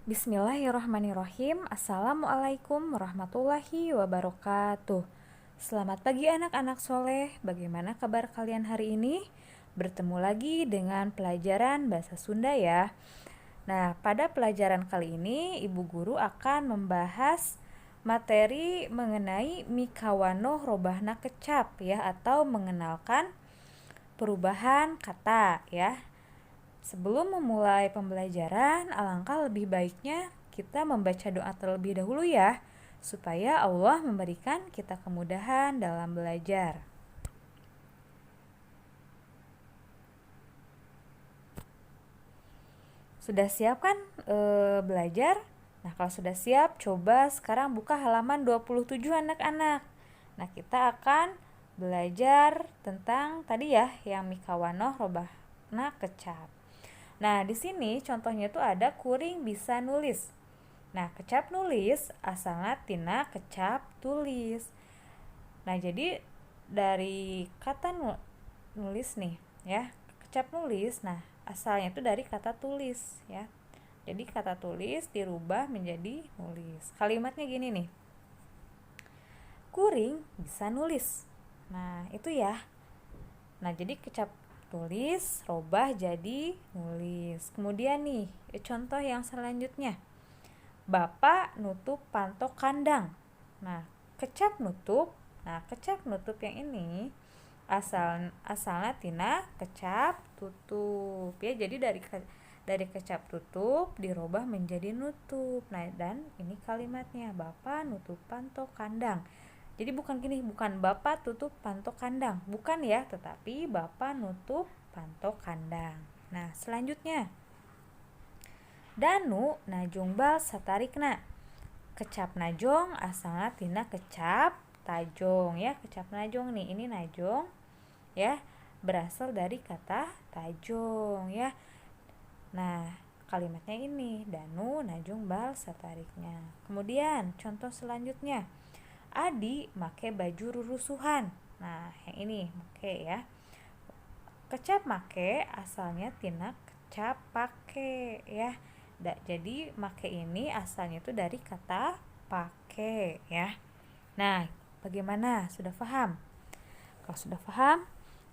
Bismillahirrahmanirrahim. Assalamualaikum warahmatullahi wabarakatuh. Selamat pagi anak-anak soleh. Bagaimana kabar kalian hari ini? Bertemu lagi dengan pelajaran bahasa Sunda ya. Nah, pada pelajaran kali ini Ibu Guru akan membahas materi mengenai mikawano robahna kecap ya, atau mengenalkan perubahan kata ya. Sebelum memulai pembelajaran, alangkah lebih baiknya kita membaca doa terlebih dahulu ya, supaya Allah memberikan kita kemudahan dalam belajar. Sudah siap kan belajar? Nah, kalau sudah siap, coba sekarang buka halaman 27 anak-anak. Nah, kita akan belajar tentang tadi ya, yang mikawano robahna kecap. Nah, di sini contohnya itu ada kuring bisa nulis. Nah, kecap nulis asalnya tina kecap tulis. Nah, jadi dari kata nulis nih ya, kecap nulis, nah asalnya itu dari kata tulis ya. Jadi kata tulis dirubah menjadi nulis. Kalimatnya gini nih. Kuring bisa nulis. Nah, itu ya. Nah, jadi kecap tulis robah jadi nulis. Kemudian nih, contoh yang selanjutnya. Bapak nutup pantok kandang. Nah, kecap nutup. Nah, kecap nutup yang ini asalnya tina kecap tutup ya. Jadi dari kecap tutup dirubah menjadi nutup. Nah, dan ini kalimatnya Bapak nutup pantok kandang. Jadi bukan gini, bukan Bapak tutup pantok kandang, bukan ya, tetapi Bapak nutup pantok kandang. Nah, selanjutnya. Danu najong bal satarikna. Kecap najong asalnya tina kecap tajong ya, kecap najong nih, ini najong ya, berasal dari kata tajong ya. Nah, kalimatnya ini Danu najong bal satariknya. Kemudian contoh selanjutnya. Adi make baju rurusuhan. Nah, yang ini make ya. Kecap make asalnya tina kecap pake ya. Jadi make ini asalnya itu dari kata pake ya. Nah, bagaimana? Sudah paham? Kalau sudah paham,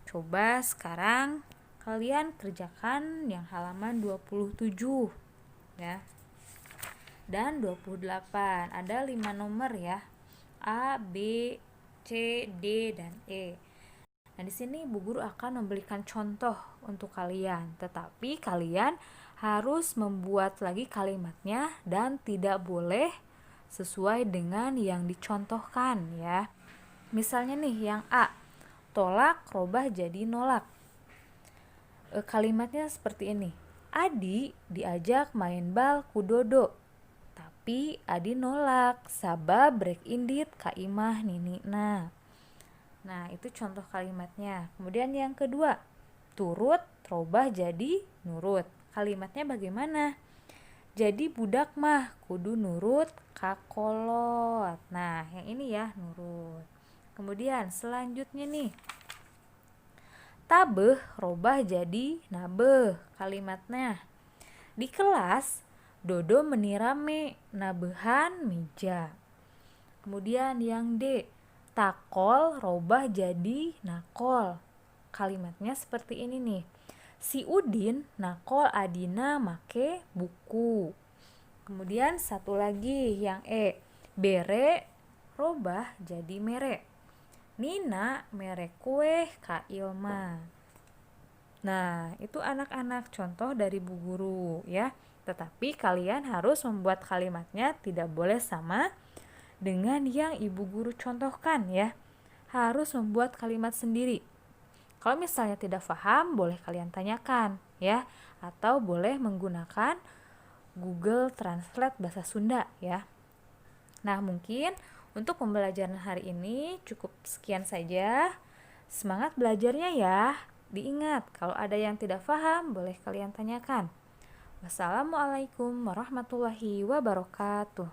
coba sekarang kalian kerjakan yang halaman 27 ya. Dan 28. Ada 5 nomor ya. A, B, C, D, dan E. Nah, di sini Bu Guru akan memberikan contoh untuk kalian, tetapi kalian harus membuat lagi kalimatnya dan tidak boleh sesuai dengan yang dicontohkan ya. Misalnya nih yang A, tolak robah jadi nolak. Kalimatnya seperti ini. Adi diajak main bal ku Dodo. Tapi Adi nolak, sabab break indit ka imah ninina. Nah, itu contoh kalimatnya. Kemudian yang kedua, turut robah jadi nurut. Kalimatnya bagaimana? Jadi budak mah kudu nurut ka kolot. Nah, yang ini ya, nurut. Kemudian selanjutnya nih. Tabeh robah jadi nabeh. Kalimatnya. Di kelas Dodo menirame nabehan meja. Kemudian yang D, takol robah jadi nakol. Kalimatnya seperti ini nih. Si Udin nakol Adina make buku. Kemudian satu lagi yang E, bere robah jadi mere. Nina mere kue ka Ilma. Nah, itu anak-anak contoh dari Bu Guru ya. Tetapi kalian harus membuat kalimatnya tidak boleh sama dengan yang Ibu Guru contohkan ya. Harus membuat kalimat sendiri. Kalau misalnya tidak paham, boleh kalian tanyakan ya. Atau boleh menggunakan Google Translate bahasa Sunda ya. Nah, mungkin untuk pembelajaran hari ini cukup sekian saja. Semangat belajarnya ya. Diingat, kalau ada yang tidak paham, boleh kalian tanyakan. Wassalamualaikum warahmatullahi wabarakatuh.